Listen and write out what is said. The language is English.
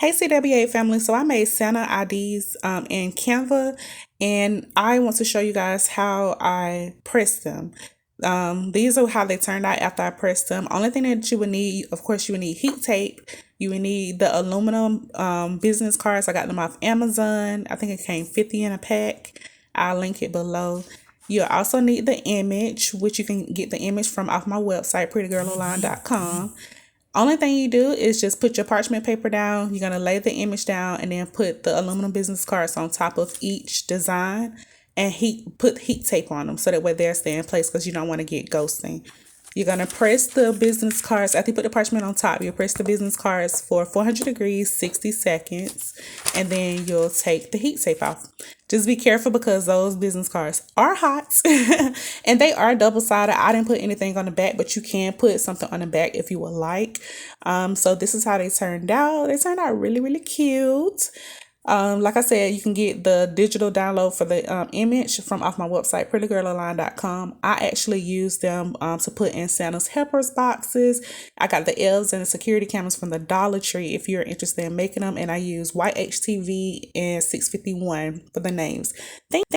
Hey CWA family, so I made Santa IDs in Canva, and I want to show you guys how I press them. These are how they turned out after I pressed them. Only thing that you would need, of course, you would need heat tape. You would need the aluminum business cards. I got them off Amazon. I think it came 50 in a pack. I'll link it below. You'll also need the image, which you can get the image from off my website, prettygirlonline.com. Only thing you do is just put your parchment paper down. You're going to lay the image down and then put the aluminum business cards on top of each design and put heat tape on them so that way they'll stay in place because you don't want to get ghosting. You're going to press the business cards. After you put the parchment on top, you'll press the business cards for 400 degrees, 60 seconds, and then you'll take the heat tape off. Just be careful because those business cards are hot and they are double-sided. I didn't put anything on the back, but you can put something on the back if you would like. So this is how they turned out. They turned out really, really cute. Like I said, you can get the digital download for the image from off my website, prettygirlonline.com. I actually use them to put in Santa's helpers boxes. I got the elves and the security cameras from the Dollar Tree if you're interested in making them. And I use white HTV and 651 for the names. Thank